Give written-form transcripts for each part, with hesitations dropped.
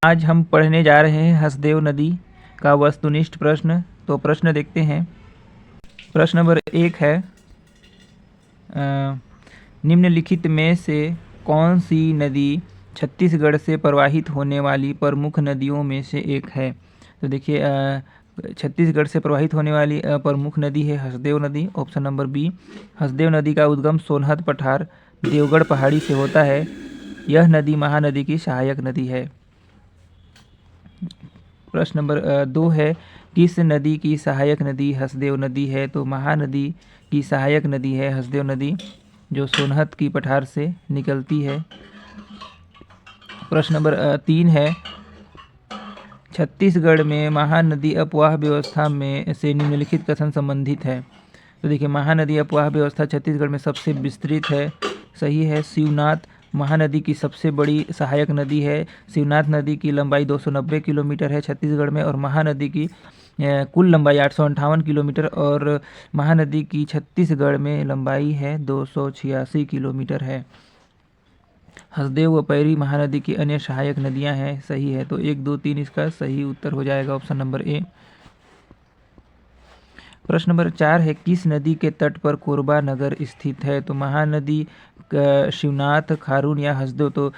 आज हम पढ़ने जा रहे हैं हसदेव नदी का वस्तुनिष्ठ प्रश्न। तो प्रश्न देखते हैं। प्रश्न नंबर 1 है, निम्नलिखित में से कौन सी नदी छत्तीसगढ़ से प्रवाहित होने वाली प्रमुख नदियों में से एक है। तो देखिए, छत्तीसगढ़ से प्रवाहित होने वाली प्रमुख नदी है हसदेव नदी। Option number B. हसदेव नदी का उद्गम सोनहत पठार देवगढ़ पहाड़ी से होता है। यह नदी महानदी की सहायक नदी है। प्रश्न नंबर 2 है, किस नदी की सहायक नदी हसदेव नदी है। तो महानदी की सहायक नदी है हसदेव नदी, जो सोनहत की पठार से निकलती है। प्रश्न नंबर 3 है, छत्तीसगढ़ में महानदी अपवाह व्यवस्था में से निम्नलिखित कथन संबंधित है। तो देखिए, महानदी अपवाह व्यवस्था छत्तीसगढ़ में सबसे विस्तृत है। सही है। शिवनाथ महानदी की सबसे बड़ी सहायक नदी है। शिवनाथ नदी की लंबाई 290 किलोमीटर है छत्तीसगढ़ में, और महानदी की कुल लंबाई 858 किलोमीटर, और महानदी की छत्तीसगढ़ में लंबाई है 286 किलोमीटर है। हसदेव व पैरी महानदी की अन्य सहायक नदियां हैं। सही है। तो 1, 2, 3 इसका सही उत्तर हो जाएगा ऑप्शन नंबर ए। प्रश्न नंबर 4 है, किस नदी के तट पर कोरबा नगर स्थित है। तो महानदी, शिवनाथ, खारून या हसदेव। तो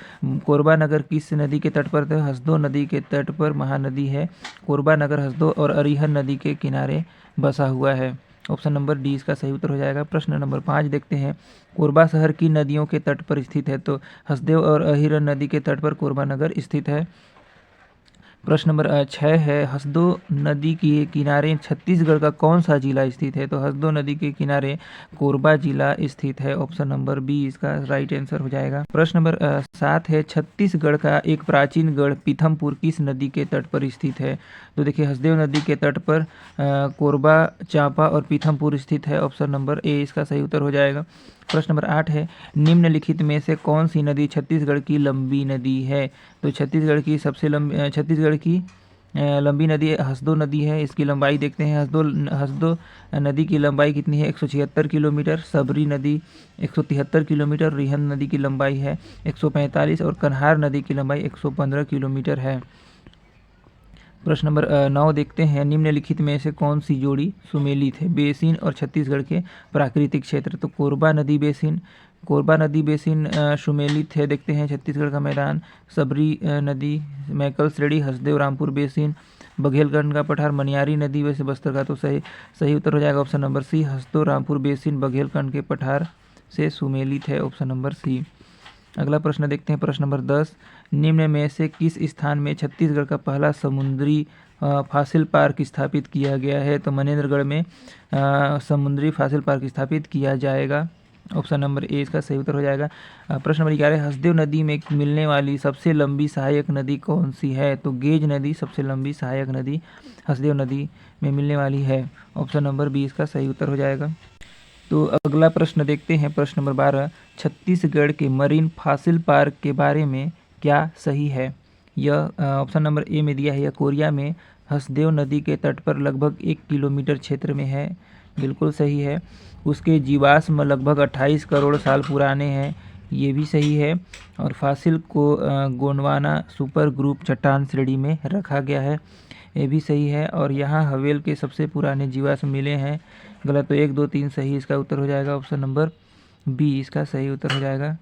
कोरबा नगर किस नदी के तट पर है। हसदो नदी के तट पर महानदी है। कोरबा नगर हसदो और अरिहर नदी के किनारे बसा हुआ है। ऑप्शन नंबर डी इसका सही उत्तर हो जाएगा। प्रश्न नंबर 5 देखते हैं, कोरबा शहर की नदियों के तट पर स्थित है। तो हसदेव और अहिरन नदी के तट पर कोरबा नगर स्थित है। प्रश्न नंबर 6 है, हसदो नदी के किनारे छत्तीसगढ़ का कौन सा जिला स्थित है। तो हसदो नदी के किनारे कोरबा जिला स्थित है। ऑप्शन नंबर बी इसका राइट आंसर हो जाएगा। प्रश्न नंबर 7 है, छत्तीसगढ़ का एक प्राचीन गढ़ पीथमपुर किस नदी के तट पर स्थित है। तो देखिए, हसदेव नदी के तट पर कोरबा, चांपा और पीथमपुर स्थित है। ऑप्शन नंबर ए इसका सही उत्तर हो जाएगा। प्रश्न नंबर 8 है, निम्नलिखित में से कौन सी नदी छत्तीसगढ़ की लंबी नदी है। तो छत्तीसगढ़ की लंबी नदी हसदो नदी है। इसकी लंबाई देखते हैं। हसदो नदी की लंबाई कितनी है, 176 किलोमीटर। सबरी नदी 173 किलोमीटर। रिहन नदी की लंबाई है 145, और कन्हार नदी की लंबाई 115 किलोमीटर है। प्रश्न नंबर 9 देखते हैं, निम्नलिखित में से कौन सी जोड़ी सुमेलित है। बेसिन और छत्तीसगढ़ के प्राकृतिक क्षेत्र। तो कोरबा नदी बेसिन सुमेलित है। देखते हैं छत्तीसगढ़ का मैदान। सबरी नदी, मैकल श्रेणी, हसदेव रामपुर बेसिन, बघेलखंड का पठार, मनियारी नदी वैसे बस्तर का। तो सही उत्तर हो जाएगा option number C. Hasdeo Rampur basin Baghelkhand के पठार से सुमेलित है। Option number C. अगला प्रश्न देखते हैं। प्रश्न नंबर 10, निम्न में से किस स्थान में छत्तीसगढ़ का पहला समुद्री फासिल पार्क स्थापित किया गया है। तो मनेन्द्रगढ़ में समुद्री फासिल पार्क स्थापित किया जाएगा। ऑप्शन नंबर ए इसका सही उत्तर हो जाएगा। प्रश्न नंबर 11, हसदेव नदी में मिलने वाली सबसे लंबी सहायक नदी कौन सी है। तो गेज नदी सबसे लंबी सहायक नदी हसदेव नदी में मिलने वाली है। ऑप्शन नंबर बी इसका सही उत्तर हो जाएगा। तो अगला प्रश्न देखते हैं। प्रश्न नंबर 12, छत्तीसगढ़ के मरीन फासिल पार्क के बारे में क्या सही है। यह ऑप्शन नंबर ए में दिया है, यह कोरिया में हसदेव नदी के तट पर लगभग 1 किलोमीटर क्षेत्र में है। बिल्कुल सही है। उसके जीवाश्म लगभग 28 करोड़ साल पुराने हैं। ये भी सही है। और फासिल को गोंडवाना सुपर ग्रुप चट्टान श्रेणी में रखा गया है। ये भी सही है। और यहाँ हवेल के सबसे पुराने जीवाश्म मिले हैं। गलत। तो 1, 2, 3 सही इसका उत्तर हो जाएगा। ऑप्शन नंबर बी इसका सही उत्तर हो जाएगा।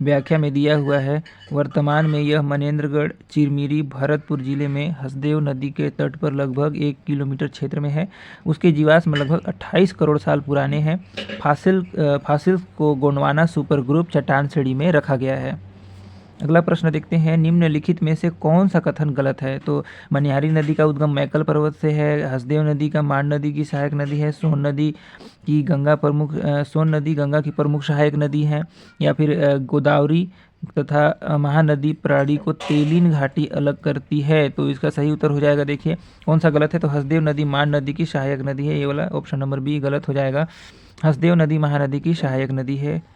व्याख्या में दिया हुआ है, वर्तमान में यह मनेन्द्रगढ़, चिरमिरी, भरतपुर जिले में हसदेव नदी के तट पर लगभग 1 किलोमीटर क्षेत्र में है। उसके जीवाश्म लगभग 28 करोड़ साल पुराने हैं। फासिल को गोंडवाना सुपर ग्रुप चट्टान श्रेणी में रखा गया है। अगला प्रश्न देखते हैं, निम्नलिखित में से कौन सा कथन गलत है। तो मनियारी नदी का उद्गम मैकल पर्वत से है। हसदेव नदी का मांड नदी की सहायक नदी है। सोन नदी गंगा की प्रमुख सहायक नदी है। या फिर गोदावरी तथा महानदी प्राणी को तेलिन घाटी अलग करती है। तो इसका सही उत्तर हो जाएगा। देखिए कौन सा गलत है। तो हसदेव नदी मांड नदी की सहायक नदी है। ये वाला ऑप्शन नंबर बी गलत हो जाएगा। हसदेव नदी महानदी की सहायक नदी है।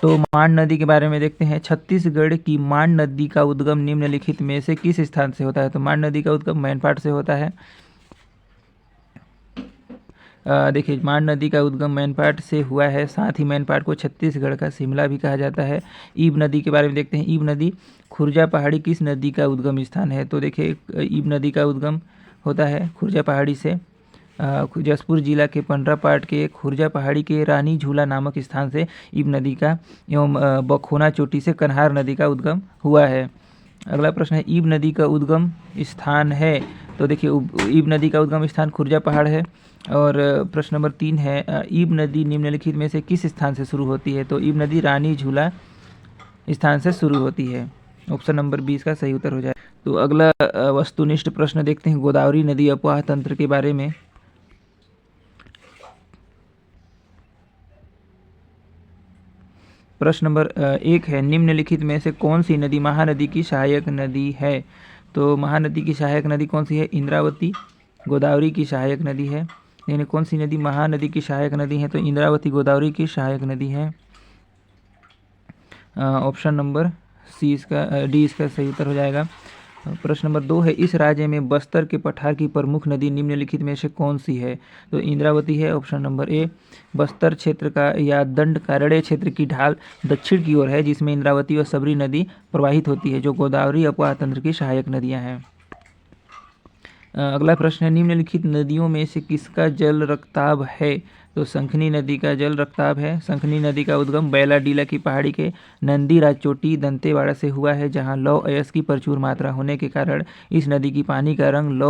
तो मांड नदी के बारे में देखते हैं। छत्तीसगढ़ की मांड नदी का उद्गम निम्नलिखित में से किस स्थान से होता है। तो मांड नदी का उद्गम मैनपाट से होता है। देखिए मांड नदी का उद्गम मैनपाट से हुआ है, साथ ही मैनपाट को छत्तीसगढ़ का शिमला भी कहा जाता है। ईब नदी के बारे में देखते हैं। ईब नदी खुर्जा पहाड़ी किस नदी का उद्गम स्थान है? तो देखिए ईब नदी का उद्गम होता है खुर्जा पहाड़ी से। जसपुर जिला के पंडरापाट के खुर्जा पहाड़ी के रानी झूला नामक स्थान से ईब नदी का एवं बखोना चोटी से कन्हार नदी का उद्गम हुआ है। अगला प्रश्न है ईब नदी का उद्गम स्थान है। तो देखिए ईब नदी का उद्गम स्थान खुर्जा पहाड़ है। और प्रश्न नंबर 3 है ईब नदी निम्नलिखित में से किस स्थान से शुरू होती है? तो ईब नदी रानी झूला स्थान से शुरू होती है। ऑप्शन नंबर 20 का सही उत्तर हो जाए। तो अगला वस्तुनिष्ठ प्रश्न देखते हैं गोदावरी नदी अपवाह तंत्र के बारे में। प्रश्न नंबर 1 है निम्नलिखित में से कौन सी नदी महानदी की सहायक नदी है? तो महानदी की सहायक नदी कौन सी है? इंद्रावती गोदावरी की सहायक नदी है। यानी कौन सी नदी महानदी की सहायक नदी है? तो इंद्रावती गोदावरी की सहायक नदी है। ऑप्शन नंबर सी इसका डी इसका सही उत्तर हो जाएगा। प्रश्न नंबर 2 है इस राज्य में बस्तर के पठार की प्रमुख नदी निम्नलिखित में से कौन सी है? तो इंद्रावती है। Option number A. बस्तर क्षेत्र का या दंडकारण्य क्षेत्र की ढाल दक्षिण की ओर है जिसमें इंद्रावती और सबरी नदी प्रवाहित होती है जो गोदावरी अपवाह तंत्र की सहायक नदियां हैं। अगला प्रश्न है निम्नलिखित नदियों में से किसका जल रक्ताभ है? तो शंखनी नदी का जल रक्ताभ है। शंखनी नदी का उद्गम बैलाडीला की पहाड़ी के नंदीराज चोटी दंतेवाड़ा से हुआ है जहां लौह अयस्क की प्रचुर मात्रा होने के कारण इस नदी की पानी का रंग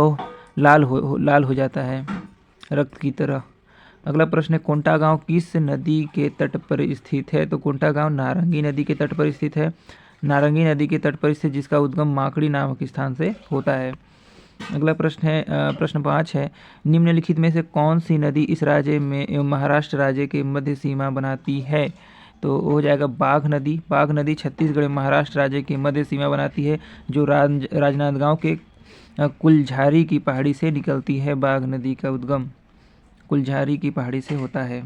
लाल हो जाता है रक्त की तरह। अगला प्रश्न है कोंटा गांव किस नदी के तट पर स्थित है? तो कोंटा गांव नारंगी नदी के तट पर स्थित है। नारंगी नदी के तट पर स्थित जिसका उद्गम माकड़ी नामक स्थान से होता है। अगला प्रश्न है प्रश्न 5 है निम्नलिखित में से कौन सी नदी इस राज्य में महाराष्ट्र राज्य के मध्य सीमा बनाती है? तो हो जाएगा बाघ नदी। बाघ नदी छत्तीसगढ़ महाराष्ट्र राज्य की मध्य सीमा बनाती है जो राजनांदगांव के कुलझारी की पहाड़ी से निकलती है। बाघ नदी का उद्गम कुलझारी की पहाड़ी से होता है।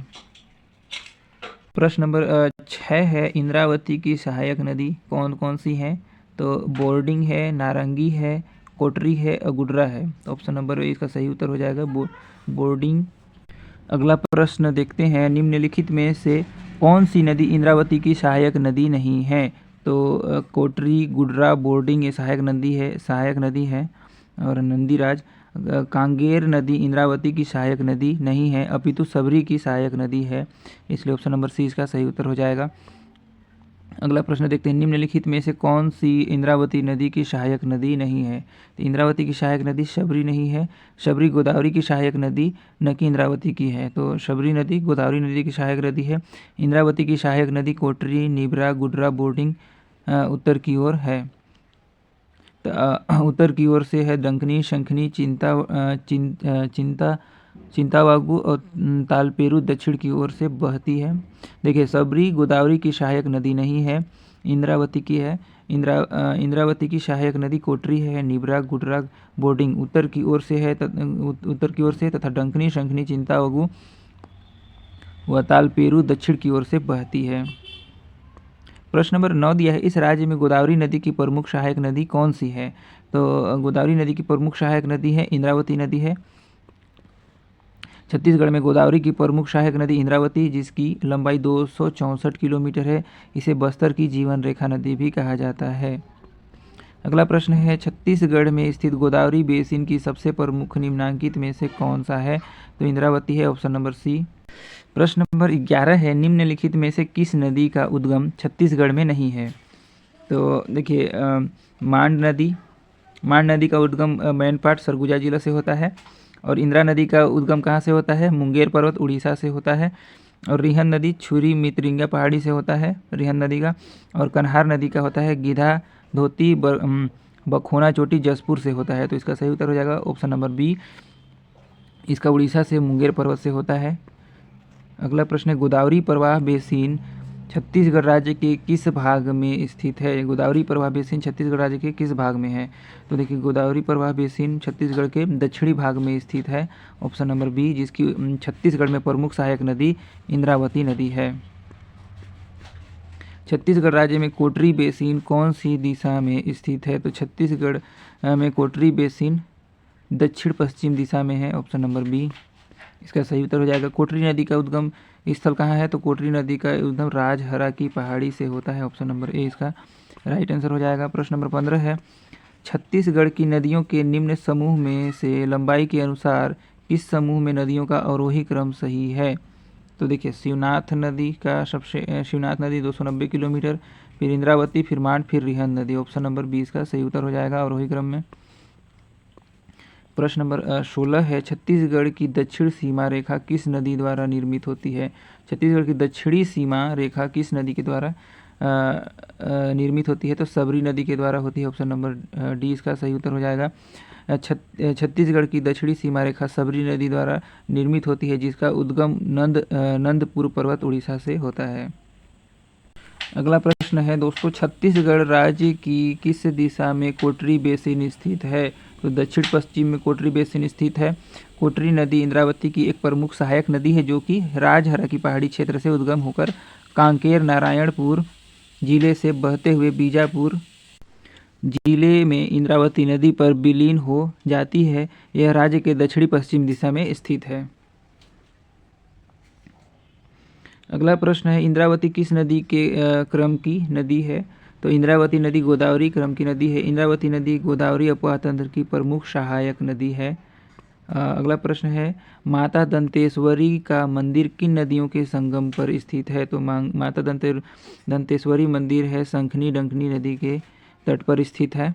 प्रश्न नंबर 6 है इंद्रावती की सहायक नदी कौन कौन सी हैं? तो बोर्डिंग है, नारंगी है, कोटरी है और गुडरा है। ऑप्शन नंबर इसका सही उत्तर हो जाएगा बोर्डिंग। अगला प्रश्न देखते हैं निम्नलिखित में से कौन सी नदी इंद्रावती की सहायक नदी नहीं है? तो कोटरी गुडरा बोर्डिंग ये सहायक नदी है। और नंदीराज कांगेर नदी इंद्रावती की सहायक नदी नहीं है अपितु सबरी की सहायक नदी है, इसलिए ऑप्शन नंबर सी इसका सही उत्तर हो जाएगा। अगला प्रश्न देखते हैं निम्नलिखित में से कौन सी इंद्रावती नदी की सहायक नदी नहीं है? तो इंद्रावती की सहायक नदी शबरी नहीं है। शबरी गोदावरी की सहायक नदी न कि इंद्रावती की है। तो शबरी नदी गोदावरी नदी की सहायक नदी है। इंद्रावती की सहायक नदी कोटरी निबरा गुडरा बोर्डिंग उत्तर की ओर है। उत्तर की ओर से है डंकनी शंखनी चिंतावागु और तालपेरू दक्षिण की ओर से बहती है। देखिए सबरी गोदावरी की सहायक नदी नहीं है, इंद्रावती की है। इंद्रावती की सहायक नदी कोटरी है। निबरा गुडरा बोर्डिंग उत्तर की ओर से तथा डंकनी शंखनी चिंतावागु व तालपेरू दक्षिण की ओर से बहती है। प्रश्न नंबर 9 दिया है इस राज्य में गोदावरी नदी की प्रमुख सहायक नदी कौन सी है? तो गोदावरी नदी की प्रमुख सहायक नदी है इंद्रावती नदी है। छत्तीसगढ़ में गोदावरी की प्रमुख सहायक नदी इंद्रावती जिसकी लंबाई 264 किलोमीटर है, इसे बस्तर की जीवन रेखा नदी भी कहा जाता है। अगला प्रश्न है छत्तीसगढ़ में स्थित गोदावरी बेसिन की सबसे प्रमुख निम्नांकित में से कौन सा है? तो इंद्रावती है। Option number C. प्रश्न नंबर 11 है निम्नलिखित में से किस नदी का उद्गम छत्तीसगढ़ में नहीं है? तो देखिए मांड नदी का उद्गम मैनपाट सरगुजा जिला से होता है। और इंदिरा नदी का उद्गम कहाँ से होता है? मुंगेर पर्वत उड़ीसा से होता है। और रिहन नदी छुरी मितरिंगा पहाड़ी से होता है रिहन नदी का। और कन्हार नदी का होता है गिधा धोती बखोना चोटी जसपुर से होता है। तो इसका सही उत्तर हो जाएगा ऑप्शन नंबर बी, इसका उड़ीसा से मुंगेर पर्वत से होता है। अगला प्रश्न है गोदावरी प्रवाह बेसिन छत्तीसगढ़ राज्य के किस भाग में स्थित है? गोदावरी प्रवाह बेसिन छत्तीसगढ़ राज्य के किस भाग में है? तो देखिए गोदावरी प्रवाह बेसिन छत्तीसगढ़ के दक्षिणी भाग में स्थित है। ऑप्शन नंबर बी, जिसकी छत्तीसगढ़ में प्रमुख सहायक नदी इंद्रावती नदी है। छत्तीसगढ़ राज्य में कोटरी बेसिन कौन सी दिशा में स्थित है? तो छत्तीसगढ़ में कोटरी बेसिन दक्षिण पश्चिम दिशा में है। Option number B. इसका सही उत्तर हो जाएगा कोटरी नदी का उद्गम स्थल कहाँ है, तो कोटरी नदी का उद्गम राजहरा की पहाड़ी से होता है। ऑप्शन नंबर ए इसका राइट आंसर हो जाएगा। प्रश्न नंबर 15 है, छत्तीसगढ़ की नदियों के निम्न समूह में से लंबाई के अनुसार किस समूह में नदियों का अवरोही क्रम सही है। तो देखिए शिवनाथ नदी का शिवनाथ नदी 290 किलोमीटर, फिर इंद्रावती, फिर मांड, फिर रिहंद नदी। ऑप्शन नंबर 20 का सही उत्तर हो जाएगा अवरोही क्रम में। प्रश्न नंबर 16 है, छत्तीसगढ़ की दक्षिण सीमा रेखा किस नदी द्वारा निर्मित होती है। छत्तीसगढ़ की दक्षिणी सीमा रेखा किस नदी के द्वारा निर्मित होती है, तो सबरी नदी के द्वारा होती है। ऑप्शन नंबर डी इसका सही उत्तर हो जाएगा। छत्तीसगढ़ की दक्षिणी सीमा रेखा सबरी नदी द्वारा निर्मित होती है, जिसका उद्गम नंदपुर पर्वत उड़ीसा से होता है। अगला प्रश्न है दोस्तों, छत्तीसगढ़ राज्य की किस दिशा में कोटरी बेसिन स्थित है, तो दक्षिण पश्चिम में कोटरी बेसिन स्थित है। कोटरी नदी इंद्रावती की एक प्रमुख सहायक नदी है, जो कि राजहरा की पहाड़ी क्षेत्र से उद्गम होकर कांकेर नारायणपुर जिले से बहते हुए बीजापुर जिले में इंद्रावती नदी पर विलीन हो जाती है। यह राज्य के दक्षिणी पश्चिम दिशा में स्थित है। अगला प्रश्न है, इंद्रावती किस नदी के क्रम की नदी है, तो इंद्रावती नदी गोदावरी क्रम की नदी है। इंद्रावती नदी गोदावरी अपवाह तंत्र की प्रमुख सहायक नदी है। अगला प्रश्न है, माता दंतेश्वरी का मंदिर किन नदियों के संगम पर स्थित है, तो माता दंतेश्वरी मंदिर है शंखनी डंकनी नदी के तट पर स्थित है,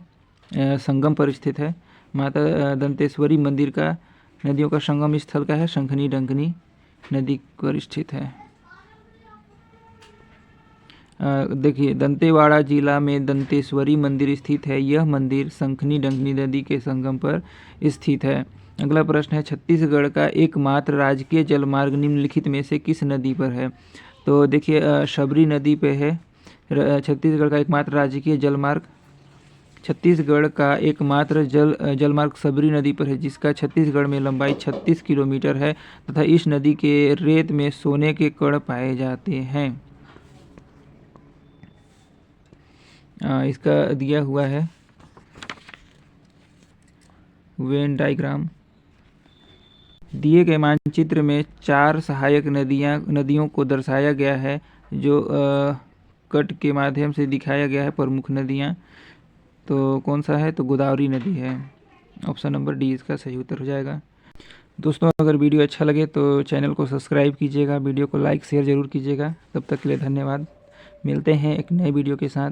संगम पर स्थित है। माता दंतेश्वरी मंदिर का नदियों का संगम स्थल का है शंखनी डंकनी नदी पर स्थित है। देखिए दंतेवाड़ा जिला में दंतेश्वरी मंदिर स्थित है। यह मंदिर शंखनी डंकनी नदी के संगम पर स्थित है। अगला प्रश्न है, छत्तीसगढ़ का एकमात्र राजकीय जलमार्ग निम्नलिखित में से किस नदी पर है, तो देखिए शबरी नदी पे है। छत्तीसगढ़ का एकमात्र राजकीय जलमार्ग छत्तीसगढ़ का एकमात्र जलमार्ग सबरी नदी पर है, जिसका छत्तीसगढ़ में लंबाई 36 किलोमीटर है तथा इस नदी के रेत में सोने के कण पाए जाते हैं। इसका दिया हुआ है वेन डायग्राम। दिए गए मानचित्र में 4 सहायक नदियों को दर्शाया गया है, जो कट के माध्यम से दिखाया गया है प्रमुख नदियाँ। तो कौन सा है, तो गोदावरी नदी है। ऑप्शन नंबर डी इसका सही उत्तर हो जाएगा। दोस्तों अगर वीडियो अच्छा लगे तो चैनल को सब्सक्राइब कीजिएगा, वीडियो को लाइक शेयर ज़रूर कीजिएगा। तब तक के लिए धन्यवाद। मिलते हैं एक नए वीडियो के साथ।